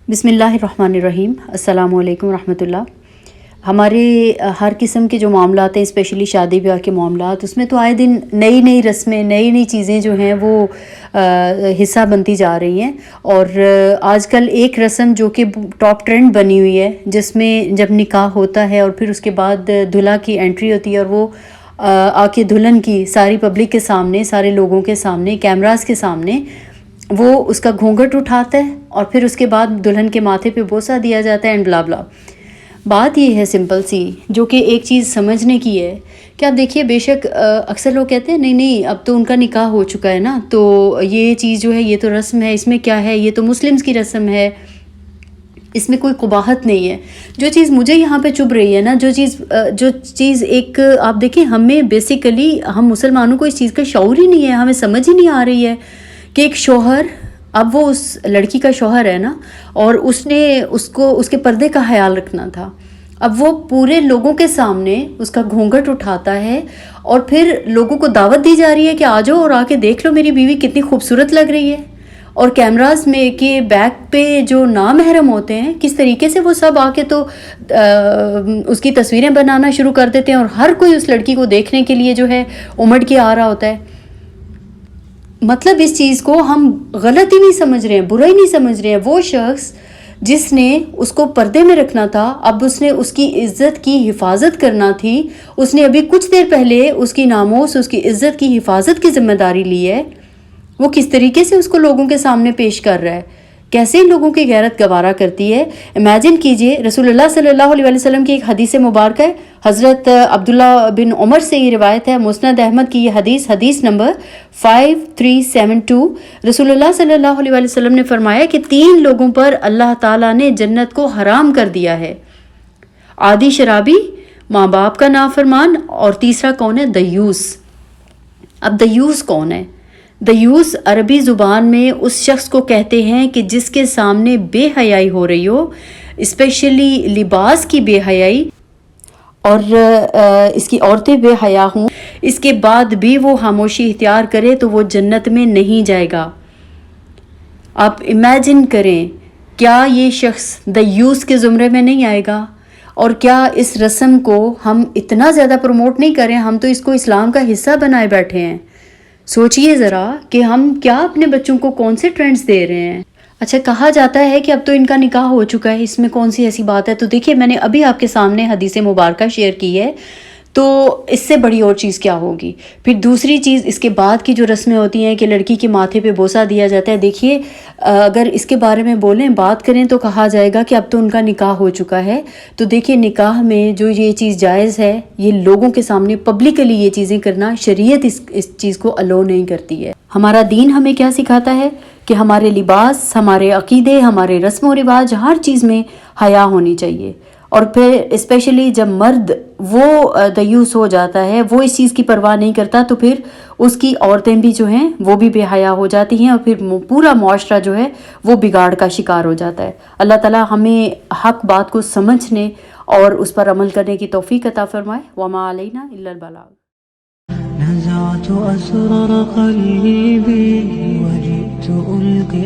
بسم اللہ الرحمن الرحیم، السلام علیکم ورحمۃ اللہ۔ ہمارے ہر قسم کے جو معاملات ہیں، اسپیشلی شادی بیاہ کے معاملات، اس میں تو آئے دن نئی رسمیں، نئی چیزیں جو ہیں وہ حصہ بنتی جا رہی ہیں۔ اور آج کل ایک رسم جو کہ ٹاپ ٹرینڈ بنی ہوئی ہے، جس میں جب نکاح ہوتا ہے اور پھر اس کے بعد دلہا کی انٹری ہوتی ہے اور وہ آ کے دلہن کی ساری پبلک کے سامنے، سارے لوگوں کے سامنے، کیمراز کے سامنے وہ اس کا گھونگھٹ اٹھاتا ہے اور پھر اس کے بعد دلہن کے ماتھے پہ بوسہ دیا جاتا ہے اینڈ بلا بلا۔ بات یہ ہے سمپل سی، جو کہ ایک چیز سمجھنے کی ہے کہ آپ دیکھیے، بے شک اکثر لوگ کہتے ہیں نہیں اب تو ان کا نکاح ہو چکا ہے نا، تو یہ چیز جو ہے یہ تو رسم ہے، اس میں کیا ہے، یہ تو مسلمز کی رسم ہے، اس میں کوئی قباحت نہیں ہے۔ جو چیز مجھے یہاں پہ چبھ رہی ہے نا، جو چیز ایک آپ دیکھیں، ہمیں بیسیکلی ہم مسلمانوں کو اس چیز کا شعور ہی نہیں ہے، ہمیں سمجھ ہی نہیں آ رہی ہے کہ ایک شوہر، اب وہ اس لڑکی کا شوہر ہے نا، اور اس نے اس کے پردے کا خیال رکھنا تھا، اب وہ پورے لوگوں کے سامنے اس کا گھونگھٹ اٹھاتا ہے اور پھر لوگوں کو دعوت دی جا رہی ہے کہ آ جاؤ اور آ کے دیکھ لو میری بیوی کتنی خوبصورت لگ رہی ہے، اور کیمراز میں کے بیک پہ جو نامحرم ہوتے ہیں کس طریقے سے وہ سب آ کے تو اس کی تصویریں بنانا شروع کر دیتے ہیں، اور ہر کوئی اس لڑکی کو دیکھنے کے لیے جو ہے امڑ کے آ رہا ہوتا ہے۔ مطلب اس چیز کو ہم غلط ہی نہیں سمجھ رہے ہیں، برا ہی نہیں سمجھ رہے ہیں۔ وہ شخص جس نے اس کو پردے میں رکھنا تھا، اب اس نے اس کی عزت کی حفاظت کرنا تھی، اس نے ابھی کچھ دیر پہلے اس کی ناموس، اس کی عزت کی حفاظت کی ذمہ داری لی ہے، وہ کس طریقے سے اس کو لوگوں کے سامنے پیش کر رہا ہے، کیسے لوگوں کی غیرت گوارا کرتی ہے۔ امیجن کیجئے، رسول اللہ صلی اللہ علیہ وسلم کی ایک حدیث مبارکہ ہے، حضرت عبداللہ بن عمر سے یہ روایت ہے، مسند احمد کی یہ حدیث نمبر 5372۔ رسول اللہ صلی اللہ علیہ وسلم نے فرمایا کہ 3 لوگوں پر اللہ تعالیٰ نے جنت کو حرام کر دیا ہے: عادی شرابی، ماں باپ کا نافرمان، اور تیسرا کون ہے؟ دیوس۔ اب دیوس کون ہے؟ دیوس عربی زبان میں اس شخص کو کہتے ہیں کہ جس کے سامنے بے حیائی ہو رہی ہو، اسپیشلی لباس کی بے حیائی، اور اس کی عورتیں بے حیا ہوں، اس کے بعد بھی وہ خاموشی اختیار کرے تو وہ جنت میں نہیں جائے گا۔ آپ امیجن کریں، کیا یہ شخص دیوس کے زمرے میں نہیں آئے گا؟ اور کیا اس رسم کو ہم اتنا زیادہ پروموٹ نہیں کریں؟ ہم تو اس کو اسلام کا حصہ بنائے بیٹھے ہیں۔ سوچئے ذرا کہ ہم کیا اپنے بچوں کو کون سے ٹرینڈز دے رہے ہیں۔ اچھا، کہا جاتا ہے کہ اب تو ان کا نکاح ہو چکا ہے، اس میں کون سی ایسی بات ہے؟ تو دیکھیے، میں نے ابھی آپ کے سامنے حدیث مبارکہ شیئر کی ہے، تو اس سے بڑی اور چیز کیا ہوگی؟ پھر دوسری چیز، اس کے بعد کی جو رسمیں ہوتی ہیں کہ لڑکی کے ماتھے پہ بوسہ دیا جاتا ہے، دیکھیے اگر اس کے بارے میں بولیں، بات کریں تو کہا جائے گا کہ اب تو ان کا نکاح ہو چکا ہے۔ تو دیکھیے، نکاح میں جو یہ چیز جائز ہے، یہ لوگوں کے سامنے پبلکلی یہ چیزیں کرنا، شریعت اس چیز کو الاؤ نہیں کرتی ہے۔ ہمارا دین ہمیں کیا سکھاتا ہے کہ ہمارے لباس، ہمارے عقیدے، ہمارے رسم و رواج، ہر چیز میں حیا ہونی چاہیے۔ اور پھر اسپیشلی جب مرد وہ دیوس ہو جاتا ہے، وہ اس چیز کی پرواہ نہیں کرتا، تو پھر اس کی عورتیں بھی جو ہیں وہ بھی بے حیا ہو جاتی ہیں، اور پھر پورا معاشرہ جو ہے وہ بگاڑ کا شکار ہو جاتا ہے۔ اللہ تعالیٰ ہمیں حق بات کو سمجھنے اور اس پر عمل کرنے کی توفیق عطا فرمائے۔ وما علینا الا البلاغ۔ نزعت أسرار قلبي وجئت ألقي